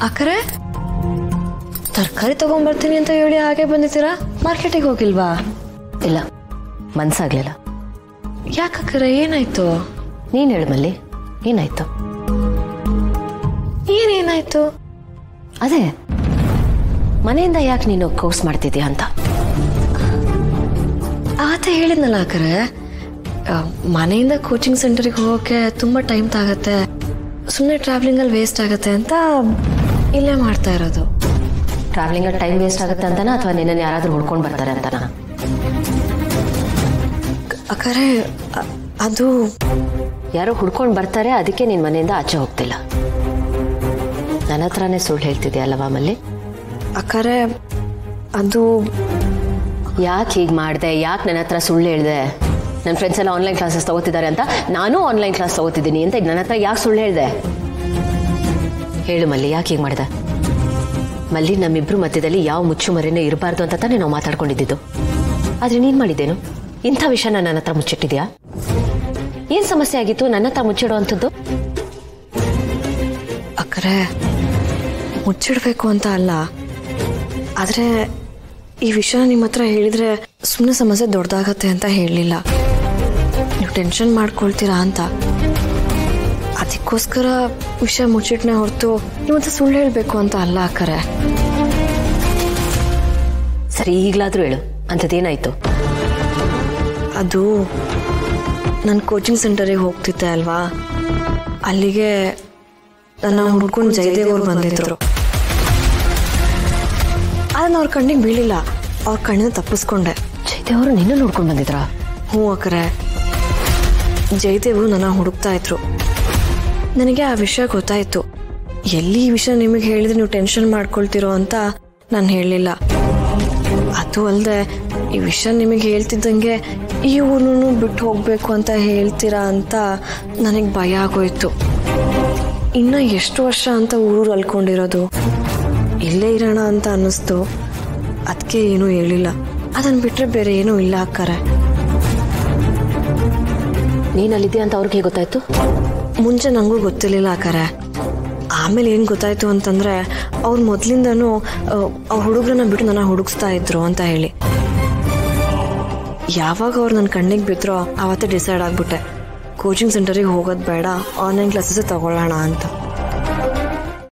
ಅಕ್ಕರೆ ತರಕಾರಿ ತಗೊಂಡ್ಬರ್ತೀನಿ ಅಂತ ಹೇಳಿ ಹಾಗೆ ಬಂದಿದ್ದೀರಾ? ಮಾರ್ಕೆಟಿಗೆ ಹೋಗಿಲ್ವಾ? ಇಲ್ಲ, ಮನ್ಸಾಗ್ಲಿಲ್ಲ. ಯಾಕಕ್ಕರೆ, ಏನಾಯ್ತು? ನೀನ್ ಹೇಳು ಮಲ್ಲಿ, ಏನಾಯ್ತು? ಏನಾಯ್ತು? ಅದೇ ಮನೆಯಿಂದ ಯಾಕೆ ನೀನು ಕೋರ್ಸ್ ಮಾಡ್ತಿದ್ಯಾ ಅಂತ. ಆತ ಹೇಳಿದ್ನಲ್ಲ ಅಕ್ಕರೆ, ಮನೆಯಿಂದ ಕೋಚಿಂಗ್ ಸೆಂಟರ್ಗೆ ಹೋಗೋಕೆ ತುಂಬಾ ಟೈಮ್ ತಾಗತ್ತೆ, ಸುಮ್ಮನೆ ಟ್ರಾವೆಲಿಂಗ್ ಅಲ್ಲಿ ವೇಸ್ಟ್ ಆಗತ್ತೆ ಅಂತ ಇಲ್ಲೇ ಮಾಡ್ತಾ ಇರೋದು. ಟ್ರಾವೆಲಿಂಗ್ ಅಲ್ಲಿ ಟೈಮ್ ವೇಸ್ಟ್ ಆಗುತ್ತೆ ಅಂತನಾ ಅಥವಾ ನಿನ್ನ ಯಾರಾದ್ರೂ ಹುಡ್ಕೊಂಡು ಬರ್ತಾರೆ ಅಂತನಾ? ಅಕ್ಕರೆ ಅದು ಯಾರೋ ಹುಡ್ಕೊಂಡು ಬರ್ತಾರೆ, ಅದಕ್ಕೆ ನಿನ್ ಮನೆಯಿಂದ ಆಚೆ ಹೋಗ್ತಿಲ್ಲ. ನನ್ನ ಹತ್ರನೇ ಸುಳ್ಳು ಹೇಳ್ತಿದ್ಯಲ್ಲವಾ ಮಲ್ಲಿ? ಅಕ್ಕರೆ ಅದು ಯಾಕೆ ಹೀಗೆ ಮಾಡಿದೆ? ಯಾಕೆ ನನ್ನ ಹತ್ರ ಸುಳ್ಳು ಹೇಳಿದೆ? ನನ್ನ ಫ್ರೆಂಡ್ಸ್ ಎಲ್ಲ ಆನ್ಲೈನ್ ಕ್ಲಾಸಸ್ ತಗೋತಿದ್ದಾರೆ ಅಂತ ನಾನು ಆನ್ಲೈನ್ ಕ್ಲಾಸ್ ತಗೋತಿದ್ದೀನಿ ಅಂತ ನನ್ನ ಹತ್ರ ಯಾಕೆ ಸುಳ್ಳು ಹೇಳಿದೆ? ಹೇಳು ಮಲ್ಲಿ, ಯಾಕೆ ಹೀಗೆ ಮಾಡಿದೆ? ಮಲ್ಲಿ, ನಮ್ಮಿಬ್ರು ಮಧ್ಯದಲ್ಲಿ ಯಾವ ಮುಚ್ಚುಮರೆನೂ ಇರಬಾರ್ದು ಅಂತ ತಾನೇ ನಾವು ಮಾತಾಡ್ಕೊಂಡಿದ್ದು. ಆದ್ರೆ ನೀನ್ ಮಾಡಿದ್ದೇನು? ಇಂಥ ವಿಷಯನ ನನ್ನ ಹತ್ರ ಮುಚ್ಚಿಟ್ಟಿದ್ಯಾ? ಏನ್ ಸಮಸ್ಯೆ ಆಗಿತ್ತು ನನ್ನ ಹತ್ರ ಮುಚ್ಚಿಡೋ ಅಂಥದ್ದು? ಅಕ್ಕರೆ ಮುಚ್ಚಿಡ್ಬೇಕು ಅಂತ ಅಲ್ಲ, ಆದ್ರೆ ಈ ವಿಷಯ ನಿಮ್ಮ ಹತ್ರ ಹೇಳಿದ್ರೆ ಸುಮ್ಮನೆ ಸಮಸ್ಯೆ ದೊಡ್ಡದಾಗತ್ತೆ ಅಂತ ಹೇಳಲಿಲ್ಲ. ನೀವು ಟೆನ್ಷನ್ ಮಾಡ್ಕೊಳ್ತೀರಾ ಅಂತ, ಅದಕ್ಕೋಸ್ಕರ ವಿಷಯ ಮುಚ್ಚಿಟ್ನೆ ಹೊರತು ನಿಮ್ಮ ಹತ್ರ ಸುಳ್ಳು ಹೇಳ್ಬೇಕು ಅಂತ ಅಲ್ಲ ಅಕ್ಕರೆ. ಸರಿ, ಈಗಲಾದ್ರೂ ಹೇಳು, ಅಂಥದ್ದೇನಾಯ್ತು? ಅದು ನಾನು ಕೋಚಿಂಗ್ ಸೆಂಟರಿಗೆ ಹೋಗ್ತಿದ್ದೆ ಅಲ್ವಾ, ಅಲ್ಲಿಗೆ ನನ್ನ ಹುಡ್ಕೊಂಡು ಜಯದೇವ್ ಅವ್ರು ಬಂದಿದ್ರು. ಅದನ್ನ ಅವ್ರ ಕಣ್ಣಿಗೆ ಬೀಳಿಲ್ಲ, ಅವ್ರ ಕಣ್ಣಿನ ತಪ್ಪಿಸ್ಕೊಂಡೆ. ಜಯದೇವ್ ಅವರು ನಿನ್ನ ನೋಡ್ಕೊಂಡು ಬಂದಿದ್ರಾ? ಹ್ಞೂ ಅಕ್ಕರೆ, ಜಯದೇವ್ ನನ್ನ ಹುಡುಕ್ತಾ ಇದ್ರು. ನನಗೆ ಆ ವಿಷಯ ಗೊತ್ತಾಯ್ತು. ಎಲ್ಲಿ ಈ ವಿಷಯ ನಿಮಗೆ ಹೇಳಿದ್ರೆ ನೀವು ಟೆನ್ಷನ್ ಮಾಡ್ಕೊಳ್ತಿರೋ ಅಂತ ನಾನು ಹೇಳಲಿಲ್ಲ. ಅದು ಅಲ್ಲದೆ ಈ ವಿಷಯ ನಿಮಗೆ ಹೇಳ್ತಿದ್ದಂಗೆ ಈ ಊರನ್ನು ಬಿಟ್ಟು ಹೋಗ್ಬೇಕು ಅಂತ ಹೇಳ್ತೀರಾ ಅಂತ ನನಗೆ ಭಯ ಆಗೋಯ್ತು. ಇನ್ನು ಎಷ್ಟು ವರ್ಷ ಅಂತ ಊರು ಅಲ್ಕೊಂಡಿರೋದು, ಇಲ್ಲೇ ಇರೋಣ ಅಂತ ಅನ್ನಿಸ್ತು. ಅದಕ್ಕೆ ಏನೂ ಹೇಳಿಲ್ಲ. ಅದನ್ನು ಬಿಟ್ಟರೆ ಬೇರೆ ಏನೂ ಇಲ್ಲ ಅಕ್ಕರೆ. ನೀನಲ್ಲಿದ್ಯಾ ಅಂತ ಅವ್ರಿಗೆ ಗೊತ್ತಾಯ್ತು? ಮುಂಚೆ ನನಗೂ ಗೊತ್ತಿರಲಿಲ್ಲ ಅಕ್ಕರೆ. ಆಮೇಲೆ ಏನು ಗೊತ್ತಾಯ್ತು ಅಂತಂದರೆ, ಅವ್ರು ಮೊದಲಿಂದನೂ ಆ ಹುಡುಗರನ್ನ ಬಿಟ್ಟು ನನ್ನ ಹುಡುಗಿಸ್ತಾ ಇದ್ರು ಅಂತ ಹೇಳಿ. ಯಾವಾಗ ಅವ್ರು ನನ್ನ ಕಣ್ಣಿಗೆ ಬಿದ್ರೋ ಆವತ್ತೇ ಡಿಸೈಡ್ ಆಗಿಬಿಟ್ಟೆ, ಕೋಚಿಂಗ್ ಸೆಂಟರಿಗೆ ಹೋಗೋದು ಬೇಡ, ಆನ್ಲೈನ್ ಕ್ಲಾಸಸ್ ತಗೊಳ್ಳೋಣ ಅಂತ.